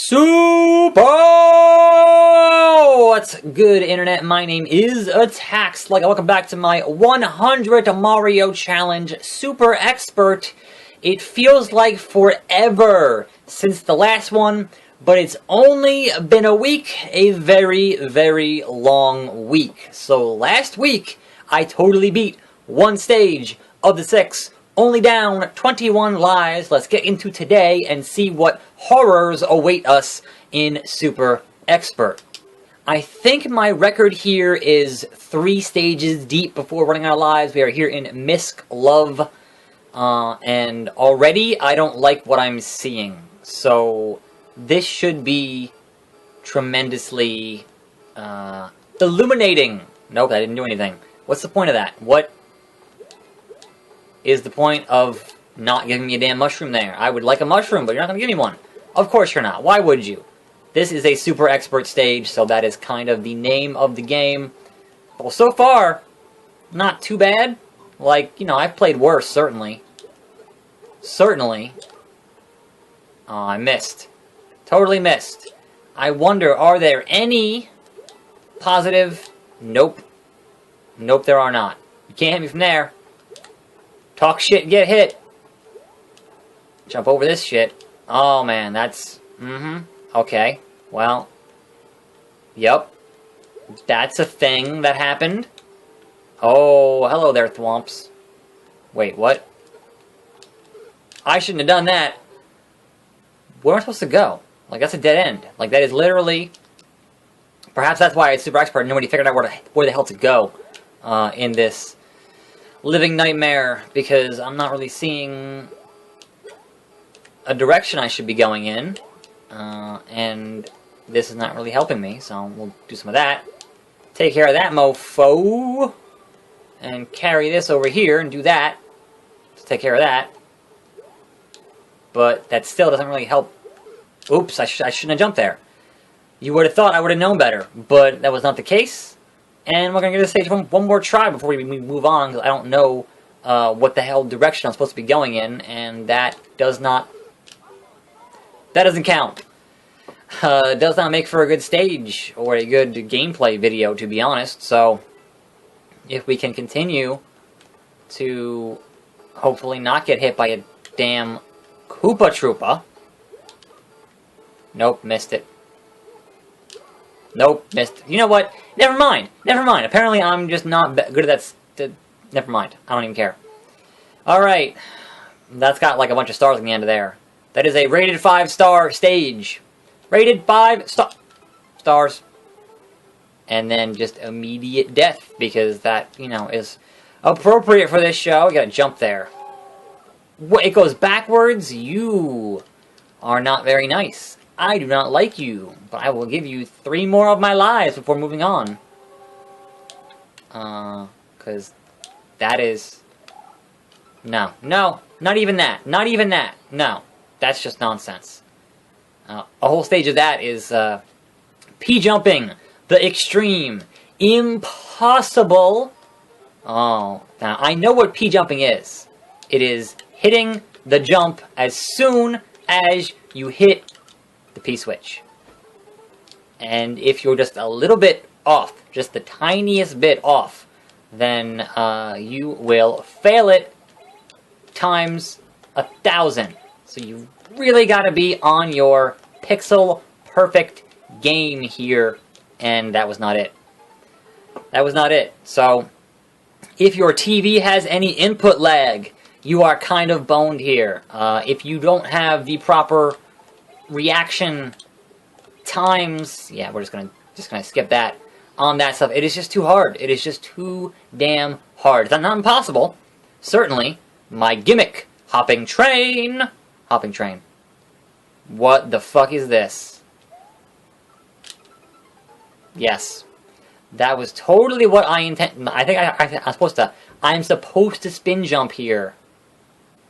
Super! What's good, Internet? My name is Attacks. Welcome back to my 100 Mario Challenge Super Expert. It feels like forever since the last one, but it's only been a week, a very, very long week. So last week, I totally beat one stage of the 6, only down 21 lives. Let's get into today and see what horrors await us in Super Expert. I think my record here is 3 stages deep before running out of lives. We are here in Misc Love, and already I don't like what I'm seeing. So this should be tremendously illuminating. Nope, I didn't do anything. What's the point of that? What is the point of not giving me a damn mushroom there? I would like a mushroom, but you're not going to give me one. Of course you're not. Why would you? This is a super expert stage, so that is kind of the name of the game. Well, so far, not too bad. I've played worse, certainly. Certainly. Oh, I missed. Totally missed. I wonder, are there any positive? Nope. Nope, there are not. You can't hit me from there. Talk shit, get hit. Jump over this shit. Oh, man, that's... Okay. Well. Yep. That's a thing that happened. Oh, hello there, thwomps. Wait, what? I shouldn't have done that. Where am I supposed to go? That's a dead end. That is literally... Perhaps that's why it's Super Expert and nobody figured out where the hell to go in this living nightmare, because I'm not really seeing a direction I should be going in, and this is not really helping me, so we'll do some of that. Take care of that mofo, and carry this over here and do that. Let's take care of that. But that still doesn't really help. Oops, I shouldn't have jumped there. You would have thought I would have known better, but that was not the case. And we're going to give this stage one more try before we move on, because I don't know what the hell direction I'm supposed to be going in, and that doesn't count. Does not make for a good stage, or a good gameplay video, to be honest. So, if we can continue to hopefully not get hit by a damn Koopa Troopa. Nope, missed it. Nope, missed. You know what? Never mind. Never mind. Apparently I'm just not good at that. Never mind. I don't even care. Alright. That's got a bunch of stars on the end of there. That is a rated 5-star stage. Rated 5 stars. And then just immediate death, because that, is appropriate for this show. You gotta jump there. What? It goes backwards? You are not very nice. I do not like you, but I will give you 3 more of my lives before moving on. Because that is... No, not even that. Not even that. No, that's just nonsense. A whole stage of that is P-jumping, the extreme, impossible. Oh, now I know what P-jumping is. It is hitting the jump as soon as you hit the P-switch. And if you're just a little bit off, just the tiniest bit off, then you will fail it times 1,000. So you really got to be on your pixel perfect game here, and that was not it. That was not it. So if your TV has any input lag, you are kind of boned here. If you don't have the proper reaction times, yeah, we're just gonna skip that on that stuff. It is just too hard. It is just too damn hard. It's not impossible, certainly. My gimmick, hopping train. What the fuck is this? Yes, that was totally what I intend. I think I'm supposed to spin jump here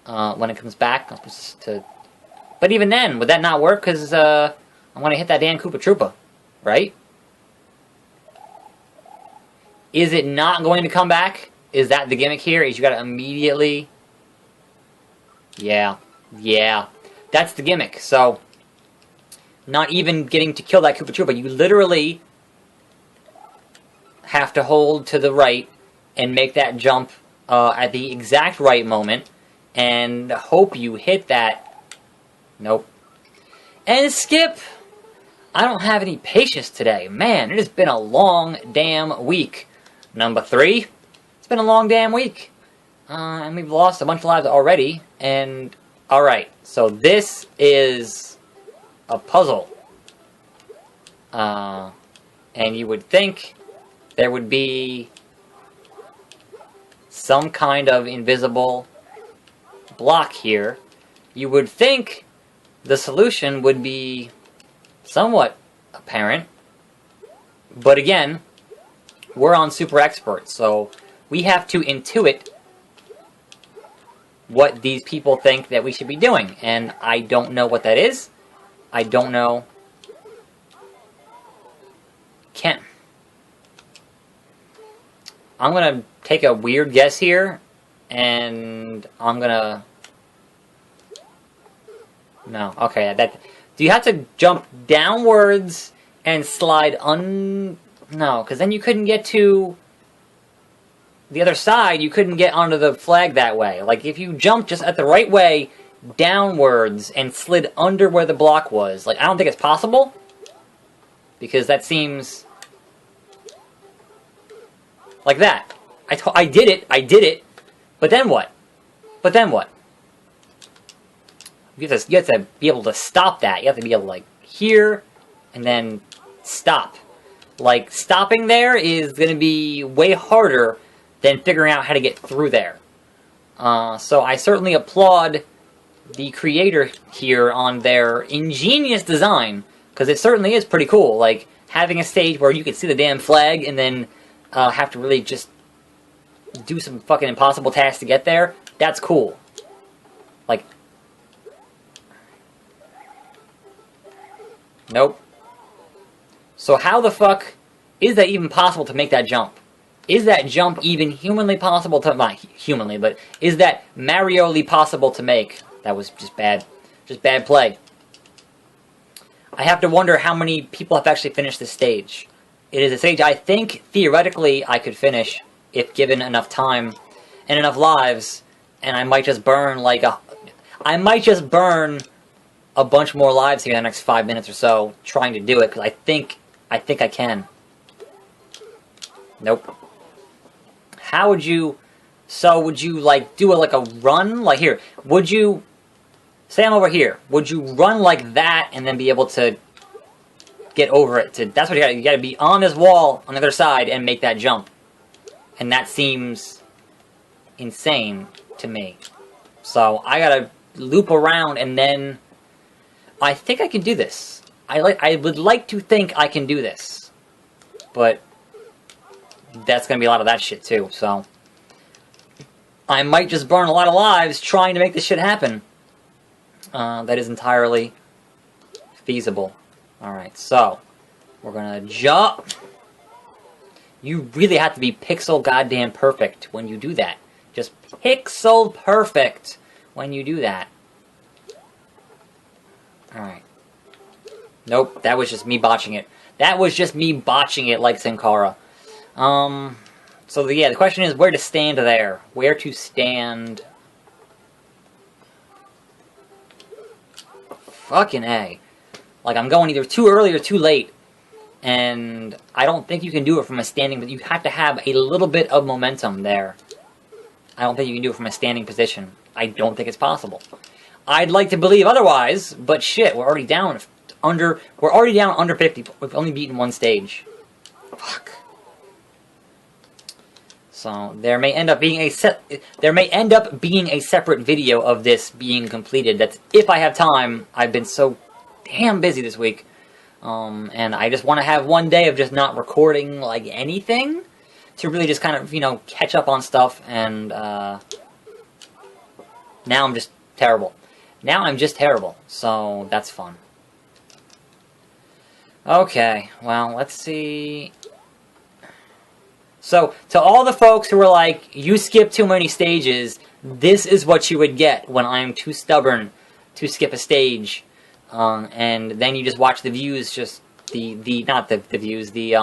when it comes back. I'm supposed to. But even then, would that not work? Because I'm going to hit that damn Koopa Troopa, right? Is it not going to come back? Is that the gimmick here? Is you got to immediately... Yeah. That's the gimmick. So, Not even getting to kill that Koopa Troopa. You literally have to hold to the right and make that jump at the exact right moment and hope you hit that. Nope. And skip! I don't have any patience today. Man, it has been a long damn week. Number 3, it's been a long damn week. And we've lost a bunch of lives already. And, alright, so this is a puzzle. And you would think there would be some kind of invisible block here. You would think the solution would be somewhat apparent. But again, we're on Super Expert, so we have to intuit what these people think that we should be doing. And I don't know what that is. I don't know. I'm gonna take a weird guess here, and I'm gonna... No, okay, do you have to jump downwards and slide No, because then you couldn't get to the other side, you couldn't get onto the flag that way. Like, if you jumped just at the right way, downwards, and slid under where the block was, like, I don't think it's possible, because that seems... like that. I did it, but then what? You have to be able to stop that. You have to be able to, like, here, and then stop. Like, stopping there is going to be way harder than figuring out how to get through there. So I certainly applaud the creator here on their ingenious design, because it certainly is pretty cool. Like, having a stage where you can see the damn flag, and then have to really just do some fucking impossible tasks to get there, that's cool. Like... Nope. So how the fuck is that even possible to make that jump? Is that jump even humanly possible to... Not humanly, but is that Mario-ly possible to make? That was just bad. Just bad play. I have to wonder how many people have actually finished this stage. It is a stage I think, theoretically, I could finish if given enough time and enough lives, and I might just burn, like, I might just burn a bunch more lives here in the next 5 minutes or so trying to do it, because I think I can. Nope. How would you... So, would you, like, do like a run? Like, here, would you... Say I'm over here. Would you run like that and then be able to get over it? That's what you gotta... You gotta be on this wall on the other side and make that jump. And that seems insane to me. So, I gotta loop around and then... I think I can do this. I would like to think I can do this. But... that's gonna be a lot of that shit too, so... I might just burn a lot of lives trying to make this shit happen. That is entirely feasible. Alright, so... we're gonna jump... You really have to be pixel goddamn perfect when you do that. Just pixel perfect when you do that. Alright. Nope, that was just me botching it. That was just me botching it like Sin Cara. So yeah, the question is where to stand there. Where to stand. Fucking A. Like, I'm going either too early or too late. And I don't think you can do it from a standing, but you have to have a little bit of momentum there. I don't think you can do it from a standing position. I don't think it's possible. I'd like to believe otherwise, but shit, we're already down under 50. We've only beaten one stage. Fuck. So there may end up being a separate video of this being completed. That's if I have time. I've been so damn busy this week. And I just want to have one day of just not recording, like, anything, to really just kind of, you know, catch up on stuff, and, now I'm just terrible. Now I'm just terrible, so that's fun. Okay, well, let's see... So, to all the folks who are like, you skip too many stages, this is what you would get when I'm too stubborn to skip a stage. and then you just watch the views, just not the views, the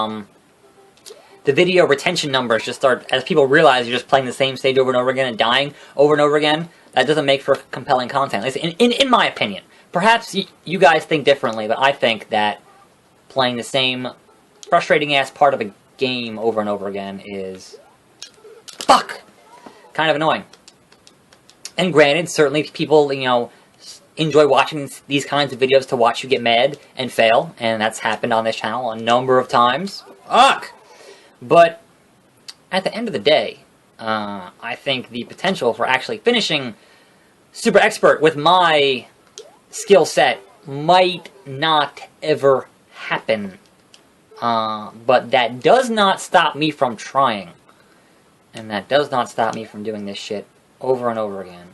video retention numbers just start, as people realize you're just playing the same stage over and over again and dying over and over again. That doesn't make for compelling content, at least in my opinion. Perhaps you guys think differently, but I think that playing the same frustrating-ass part of a game over and over again is kind of annoying. And granted, certainly people, enjoy watching these kinds of videos to watch you get mad and fail, and that's happened on this channel a number of times. But at the end of the day, I think the potential for actually finishing Super Expert with my skill set might not ever happen. But that does not stop me from trying. And that does not stop me from doing this shit over and over again.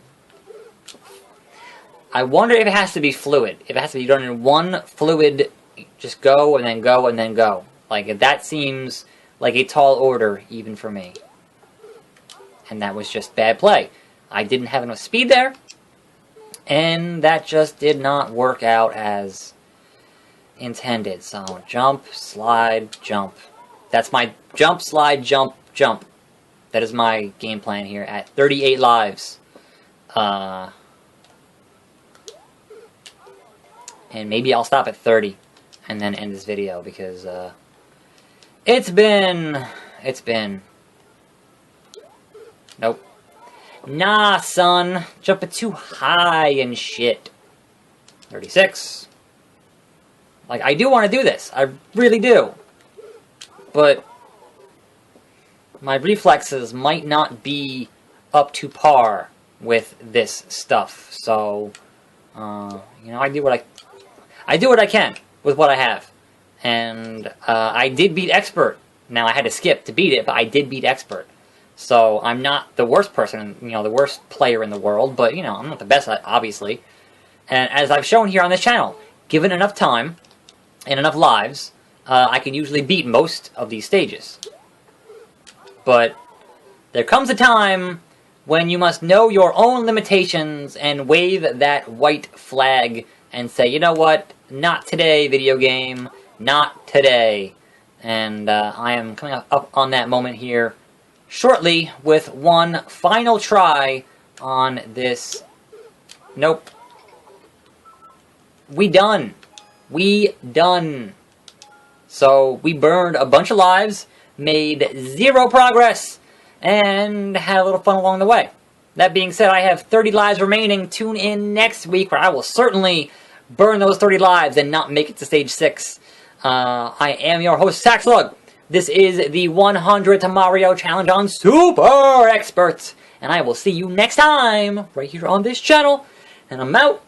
I wonder if it has to be fluid. If it has to be done in one fluid, just go and then go and then go. Like, that seems like a tall order, even for me. And that was just bad play. I didn't have enough speed there, and that just did not work out as intended. So, jump, slide, jump. That's my jump, slide, jump, jump. That is my game plan here at 38 lives. And maybe I'll stop at 30 and then end this video, because it's been nope. Nah, son. Jumping too high and shit. 36. Like, I do want to do this. I really do. But my reflexes might not be up to par with this stuff. So, I do what I can with what I have. And I did beat Expert. Now, I had to skip to beat it, but I did beat Expert. So, I'm not the worst person, the worst player in the world, but, I'm not the best, obviously. And as I've shown here on this channel, given enough time and enough lives, I can usually beat most of these stages. But there comes a time when you must know your own limitations and wave that white flag and say, you know what, not today, video game, not today. And I am coming up on that moment here shortly with one final try on this. Nope. We done. So we burned a bunch of lives, made 0 progress, and had a little fun along the way. That being said, I have 30 lives remaining. Tune in next week where I will certainly burn those 30 lives and not make it to stage 6. I am your host, Saxlug. This is the 100th Mario Challenge on Super Expert. And I will see you next time, right here on this channel. And I'm out.